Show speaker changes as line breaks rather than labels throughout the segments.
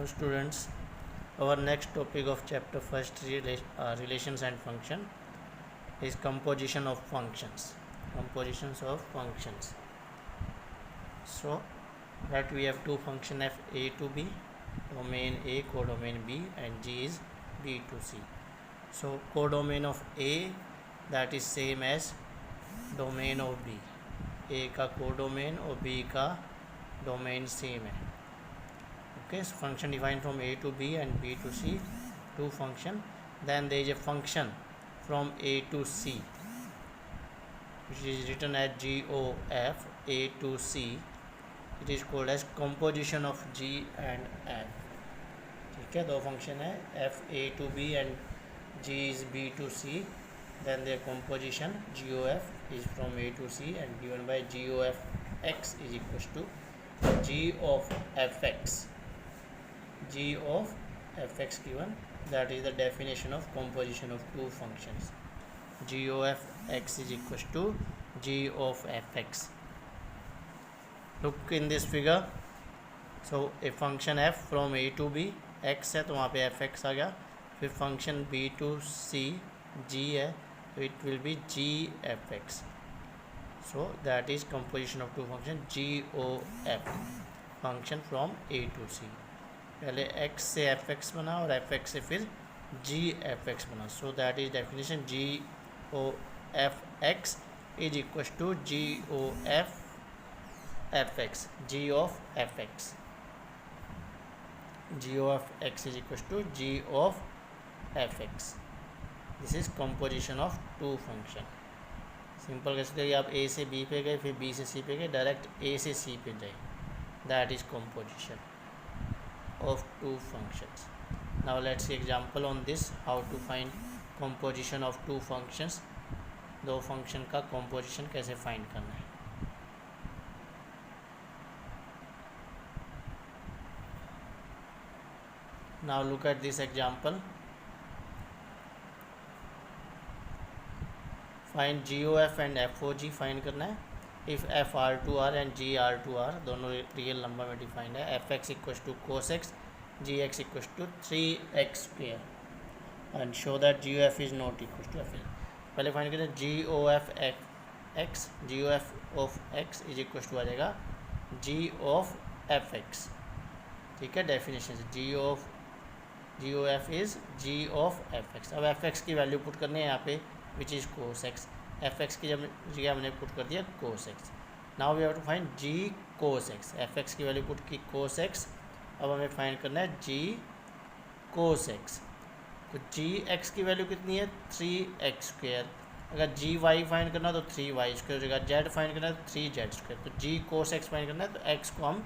So students, our next topic of chapter first relations and function is composition of functions. Compositions of functions. So that we have two function f a to b, domain a, codomain b, and g is b to c. So codomain of a, that is same as domain of b. a का codomain और b का domain same है. Okay, so function defined from a to b and b to c, two function. Then there is a function from a to c which is written as GOF a to c. It is called as composition of g and f. ठीक है, दो function है f a to b and g is b to c. Then their composition GOF is from a to c and given by GOF x is equals to g of fx. G of fx given, that is the definition of composition of two functions. G of x is equals to g of fx. Look in this figure. So a function f from a to b, x है तो वहाँ पे fx आ गया. फिर function b to c g है तो it will be g fx. So that is composition of two function g o f, function from a to c. पहले x से fx बना और fx से फिर g fx बना. So that is definition g o f x is equals to g o f fx. G of fx. G of x is equals to g of fx. This is composition of two function. Simple कैसे देखिए, आप a से b पे गए फिर b से c पे गए, डायरेक्ट a से c पे जाए. That is composition of two functions. Now let's see example on this, how to find composition of two functions. दो फंक्शन का composition कैसे फाइंड करना है. Now look at this example. Find GOF and FOG find करना है. If f r2r and g r2r दोनों real number में defined है. fx equals to cos x, gx equals to 3x square and show that GOF is not equals to f. पहले find करें GOF x. GOF of x is equals to आ जाएगा g of fx. ठीक है, definition से GOF is g of fx. अब fx की value put करनी है यहाँ पे which is cos x. fx की जगह हमने पुट कर दिया cos x. Now we have to find g cos x. fx की वैल्यू पुट की cos x. अब हमें फाइंड करना है g cos x. तो g x की वैल्यू कितनी है 3x स्क्वेयर. अगर g y फाइंड करना है तो 3y स्क्वेयर हो जाएगा. z फाइंड करना है तो 3z स्क्वेयर. तो g cos x फाइंड करना है तो x को हम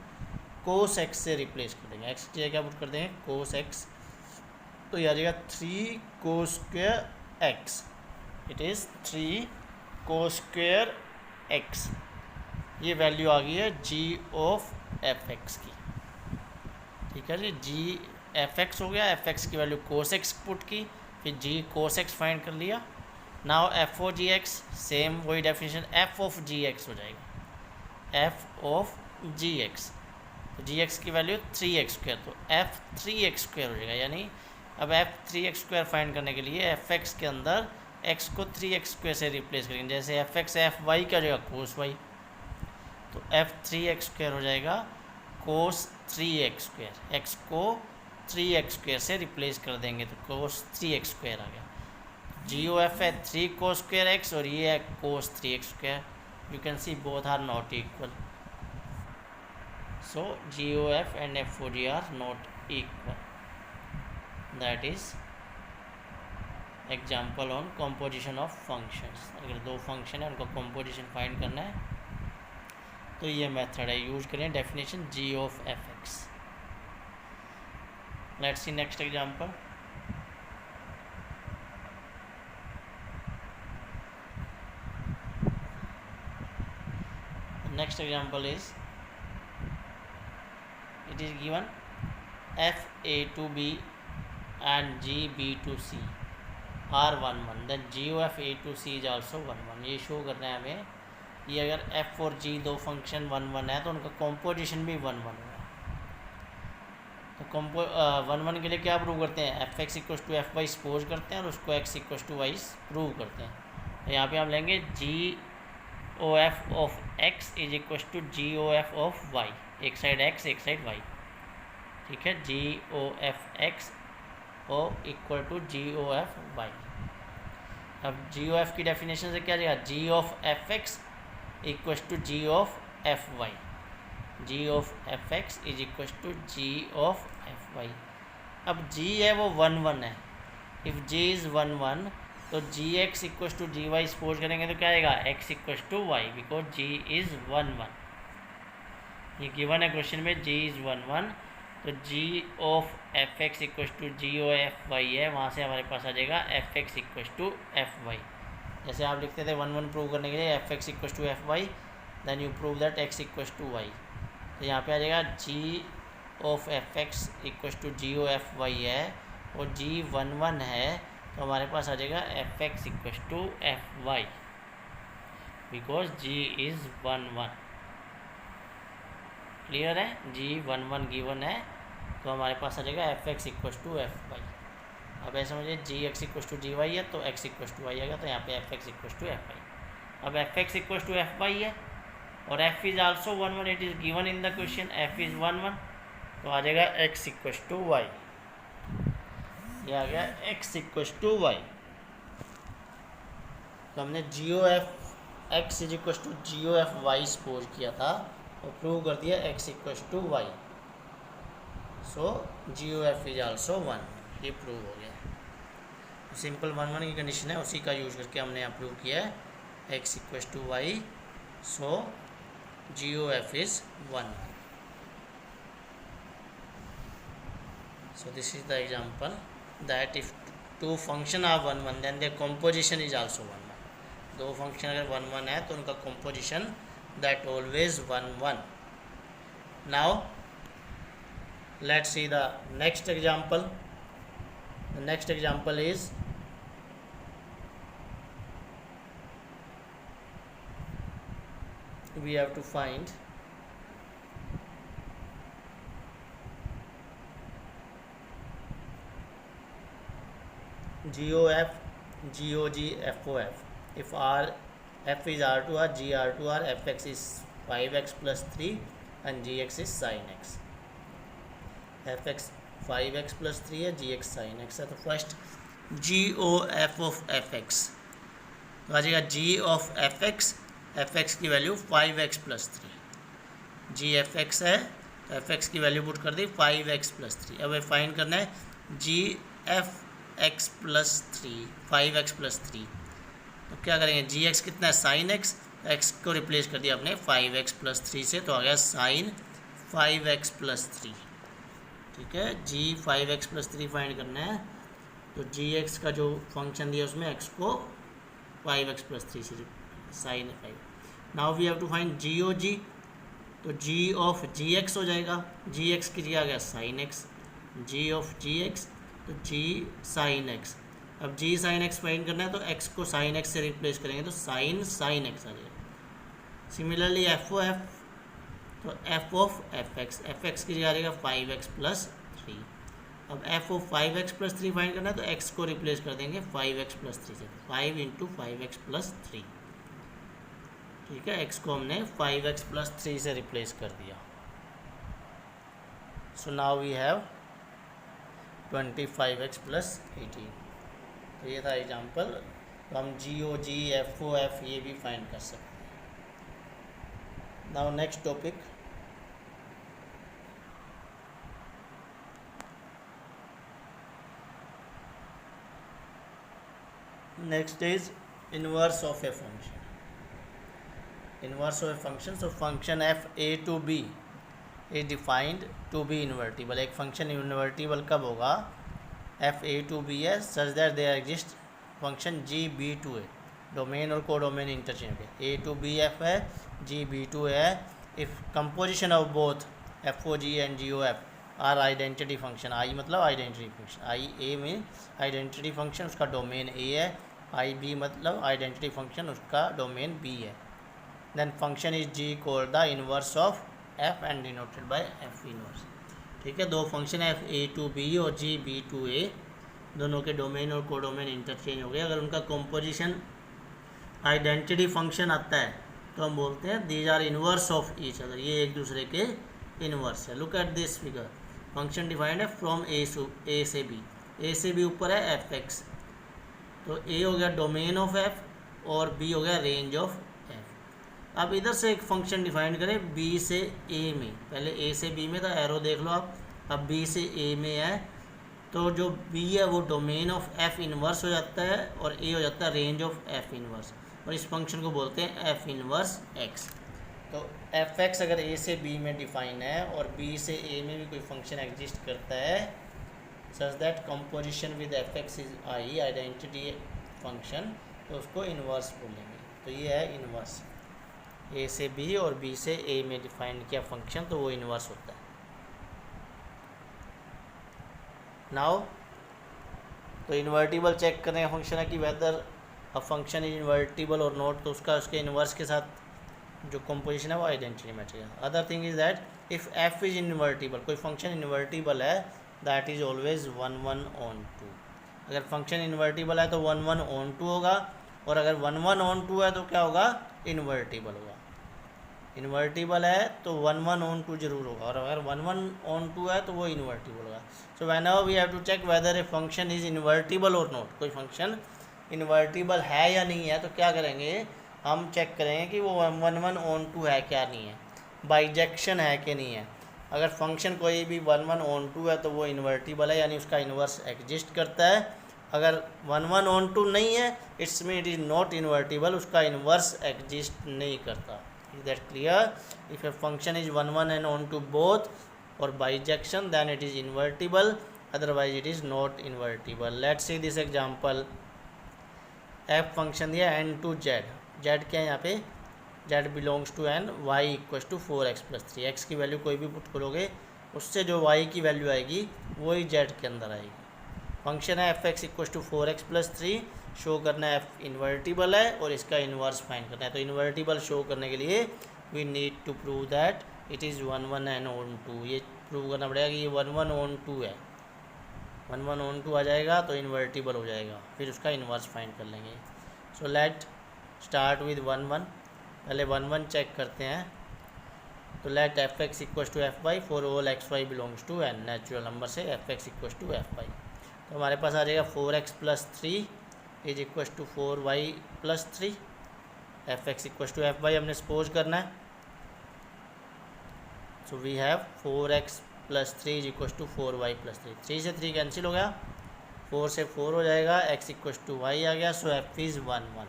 cos x से रिप्लेस कर देंगे. x की जगह पुट कर देंगे cos x, तो यह आ जाएगा 3 cos square x. It is 3 cos square x. ये वैल्यू आ गई है g ऑफ fx की. ठीक है जी, g fx हो गया. fx की वैल्यू cos x पुट की, फिर g cos x फाइंड कर लिया. नाउ f O G X, same वही definition f of G X हो जाएगा. f ऑफ जी एक्स, तो जी एक्स की वैल्यू 3x स्क्वेयर, तो f 3x स्क्वेयर हो जाएगा. यानी अब f 3x स्क्वेयर फाइंड करने के लिए fx के अंदर x को 3x स्क्वेयर से रिप्लेस करेंगे. जैसे fx fy क्या हो जाएगा cos y, तो f 3x स्क्वेयर हो जाएगा cos 3x स्क्वेयर. x को 3x स्क्वेयर से रिप्लेस कर देंगे तो cos 3x स्क्वेयर आ गया. GOF है 3 cos स्क्वेयर x और ये है cos 3x square. You can see both are not equal. So GOF and FOG are not equal. That is example on composition of functions. अगर दो function है उनका composition find करना है तो ये मेथड है, यूज करें definition g of fx. Let's see next example. Next example is, it is given f a to b and g b to c are 1 1, then GOF a to c is also 1 1. ये show करना है हमें. ये अगर f और g दो function 1 1 है तो उनका कॉम्पोजिशन भी 1 1 होगा. कंपो 1 के लिए क्या प्रूव करते हैं, F X equal to F Y suppose करते हैं और उसको X equal to Y prove करते हैं। तो यहाँ पे हम लेंगे G O F of X is equal to G O F of Y, एक साइड एक्स एक साइड वाई, ठीक है। G O F X O equal to G O F Y. अब जी ओ एफ की definition से क्या जाएगा, G of F X equal to G of F Y, G of F X is equal to G of F Y. अब G है वो 1 1 है, if ji is 1 1 तो G X equal to G Y suppose करेंगे तो क्या आएगा, X equal to Y, because G is 1 1। ये गिवन है क्वेश्चन में, जी इज़ 1 1, तो G of F X equal to G O F Y है, वहाँ से हमारे पास आ जाएगा F X equal to F Y. जैसे आप लिखते थे 1 1 प्रूव करने के लिए F X equal to F Y, then you prove that X equal to Y. तो यहाँ पे आ जाएगा G of F X equal to G O F Y है और जी 1 1 है, तो हमारे पास आ जाएगा F X equal to F Y, because G is 1 1। Clear है, जी 1 1 गिवन है, तो हमारे पास आ जाएगा F X equal to F Y. अब ऐसे समझिए G X equal to G Y है तो एक्स इक्व टू वाई आएगा, तो यहाँ पे F X equal to F Y. अब F X equal to F Y है और f is also 1 1, it is given in the question, f is 1 1, तो आ जाएगा x इक्व टू वाई। ये आ गया x इक्व टू वाई। तो हमने G O F X is equal to G O F Y suppose किया था और prove कर दिया x equal to Y, so G O F is also 1, ये प्रूव हो गया। सिंपल 1 1 की कंडीशन है, उसी का यूज करके हमने यहाँ प्रूव किया है x equal to Y, so GOF is 1. So this is the example that if two function are 1 1 then their composition is also 1 1. दो फंक्शन अगर 1 1 है तो उनका composition that always 1 1. Now let's see the next example. The next example is we have to find GOF, GOG, FOF. If R, F is R to R, G R to R, Fx is 5x plus 3 and Gx is sin x. Fx 5x plus 3 है, Gx sin x है। तो first GOF of Fx तो आ जाएगा G of Fx, Fx की value 5x plus 3, G F X है तो F X की value put कर दी 5x प्लस 3। अब फाइंड करना है G F X plus 3, 5x plus 3, तो क्या करेंगे, जी एक्स कितना है साइन एक्स, एक्स को रिप्लेस कर दिया आपने 5x प्लस 3 से, तो आ गया साइन 5x प्लस 3, ठीक है। जी 5x प्लस 3 फाइंड करना है, तो जी एक्स का जो फंक्शन दिया उसमें एक्स को 5x प्लस 3 से sine 5। Now we have to find G O G, तो जी ऑफ जी एक्स हो जाएगा, जी एक्स की जगह आ गया sine X, G of G X तो जी साइन एक्स। अब जी साइन एक्स फाइंड करना है तो एक्स को साइन एक्स से रिप्लेस करेंगे तो साइन साइन एक्स आ जाएगा। सिमिलरली एफ ओ एफ, तो एफ ऑफ एफ एक्स की जगह आ जाएगा 5x प्लस 3। अब F of 5x plus 3 find करना है तो एक्स को रिप्लेस कर देंगे 5x प्लस 3 से, 5 इंटू 5x प्लस 3, ठीक है। एक्स को हमने 5x प्लस 3 से रिप्लेस कर दिया। So now we have 25x plus 18। तो ये था एग्जांपल, तो हम जी ओ जी एफ ओ एफ ये भी फाइंड कर सकते हैं। Now next topic, next is inverse of a function. Inverse of a function, so function F A to B is defined to be invertible. एक फंक्शन इन्वर्टिबल कब होगा, F A to B है such that there exist function G B to A, domain और codomain interchange है। A to B F है, G B to है, if composition of both F O G and ji O F R identity function, I मतलब identity function, I A में identity function उसका domain A है, I B मतलब identity function उसका domain B है, then function is g called the inverse of f and denoted by f inverse। ठीक है, दो फंक्शन है f(a)(b) और g(b)(a), दोनों के डोमेन और कोडोमेन इंटरचेंज हो गए। अगर उनका कंपोजिशन आइडेंटिटी फंक्शन आता है तो हम बोलते हैं these are inverse of each other, ये एक दूसरे के इनवर्स है। Look at this figure, function defined है फ्रॉम ए से बी, ए से बी ऊपर है एफ एक्स, तो ए हो गया डोमेन ऑफ एफ और बी हो गया रेंज ऑफ एफ। अब इधर से एक फंक्शन डिफाइन करें बी से ए में, पहले ए से बी में था, एरो देख लो आप, अब बी से ए में है, तो जो बी है वो डोमेन ऑफ एफ इनवर्स हो जाता है और ए हो जाता है रेंज ऑफ एफ इनवर्स, और इस फंक्शन को बोलते हैं एफ इनवर्स एक्स। तो एफ एक्स अगर ए से बी में डिफाइन है और बी से ए में भी कोई फंक्शन एग्जिस्ट करता है such that composition with F X is I identity function, तो उसको इनवर्स बोलेंगे। तो ये है इनवर्स, ए से बी और बी से ए में डिफाइन किया फंक्शन तो वो इनवर्स होता है। नाउ तो इन्वर्टिबल चेक करें फंक्शन है कि weather a function is invertible और नॉट, तो उसका उसके इनवर्स के साथ जो कंपोजिशन है वो आइडेंटिटी मैट्रिक्स है। Other thing is that if F is invertible, कोई फंक्शन इन्वर्टिबल है दैट इज ऑलवेज 1 1 on 2। अगर फंक्शन इन्वर्टिबल है तो 1 1 on 2 होगा, और अगर 1 1 on 2 है तो क्या होगा, इन्वर्टिबल होगा। इन्वर्टिबल है तो 1 1 on 2 जरूर होगा, और अगर 1 1 on 2 है तो वो इन्वर्टिबल होगा। So whenever we have to check whether a function is invertible और नॉट, कोई फंक्शन इन्वर्टिबल है या नहीं है, तो क्या करेंगे, हम चेक करेंगे कि वो 1 1 on 2 है क्या नहीं है, बाइजेक्शन है कि नहीं है। अगर फंक्शन कोई भी 1 1 on 2 है तो वो इन्वर्टिबल है, यानी उसका इन्वर्स एग्जिस्ट करता है। अगर 1 1 on 2 नहीं है it's mean it is not invertible, उसका इन्वर्स एग्जिस्ट नहीं करता। Is that clear? If a function is 1 1 and on 2 both और bijection then it is invertible, otherwise it is not invertible. Let's see this example, F function दिया n to z, z क्या है यहाँ पे, z belongs to n, y equals to 4x + 3, x की value कोई भी put करोगे उससे जो y की वैल्यू आएगी वही z के अंदर आएगी। फंक्शन है f(x) equals to 4x + 3, show करना है f इन्वर्टिबल है और इसका इन्वर्स फाइंड करना है। तो इन्वर्टिबल शो करने के लिए we need to prove that it is 1 1 and on 2, ये प्रूव करना पड़ेगा कि ये 1 1 on 2 है। 1 1 on 2 आ जाएगा तो इन्वर्टिबल हो जाएगा, फिर उसका इन्वर्स फाइंड कर लेंगे। सो लेट स्टार्ट विद 1 1, पहले 1 1 चेक करते हैं। तो let f(x) equals to f(y) for all x y belongs to n, natural number से f(x) इक्वल्स टू f(y), तो हमारे पास आ जाएगा 4x + 3 is equals to 4y + 3, f(x) equals to f(y) हमने सपोज करना है। So we have 4x + 3 is equals to 4y + 3, 3 से 3 कैंसिल हो गया, 4 से 4 हो जाएगा, x इक्वल्स टू y आ गया। सो f इज़ 1 1,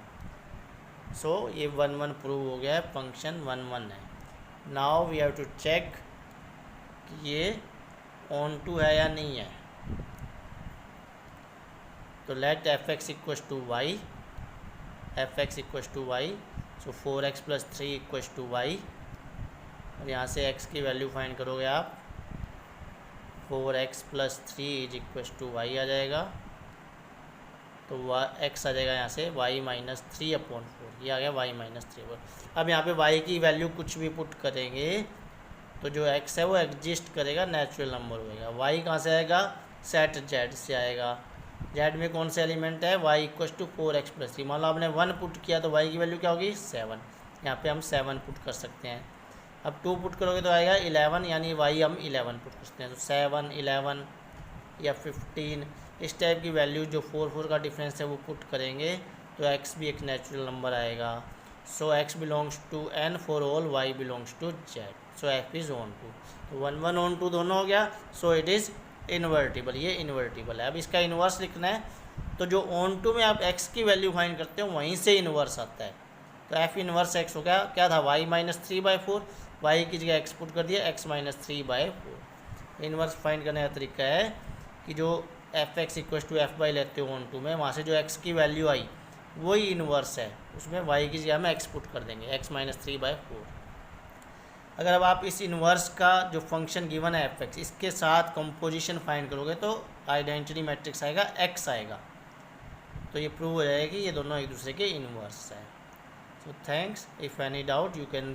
सो ये 1 1 प्रूव हो गया है, फंक्शन 1 1 है। Now we have to check कि ये on 2 है या नहीं है। तो let f(x) equals to y, f(x) equals to y, so 4x + 3 equals to y, और यहाँ से x की वैल्यू फाइंड करोगे आप, 4x + 3 is equals to y आ जाएगा, तो x आ जाएगा यहाँ से y - 3/4, ये आ गया y - 3/4। अब यहाँ पे y की वैल्यू कुछ भी पुट करेंगे तो जो x है वो एग्जिस्ट करेगा, नेचुरल नंबर होएगा। y कहाँ से आएगा, सेट z से आएगा, z में कौन सा एलिमेंट है, y इक्वल्स टू 4x + 3, मान लो आपने 1 पुट किया तो y की वैल्यू क्या होगी, 7, यहाँ पे हम 7 पुट कर सकते हैं। अब 2 पुट करोगे तो आएगा 11, यानी y हम 11 पुट कर सकते हैं। तो 7 11 या 15 इस टाइप की वैल्यू जो 4 4 का डिफरेंस है वो पुट करेंगे तो x भी एक नेचुरल नंबर आएगा। So x belongs to n for all y belongs to z, so f is on 2, तो 1 1 on 2 दोनों हो गया, सो इट इज़ इन्वर्टिबल, ये इन्वर्टिबल है। अब इसका इन्वर्स लिखना है, तो जो on 2 में आप x की वैल्यू फाइंड करते हो वहीं से इन्वर्स आता है। तो f इन्वर्स x हो गया, क्या था, y - 3/4, y की जगह x पुट कर दिया, x - 3/4। इन्वर्स फाइंड करने का तरीका है कि जो f(x) इक्वल्स टू f(y) लेते हो on 2 में, वहाँ से जो x की वैल्यू आई वही इन्वर्स है, उसमें y की जगह में x पुट कर देंगे, x - 3/4। अगर अब आप इस इन्वर्स का जो फंक्शन गिवन है f(x), इसके साथ कंपोजिशन फाइंड करोगे तो आइडेंटिटी मैट्रिक्स आएगा, x आएगा, तो ये प्रूव हो जाएगा कि ये दोनों एक दूसरे के इन्वर्स हैं। So thanks, if any doubt you can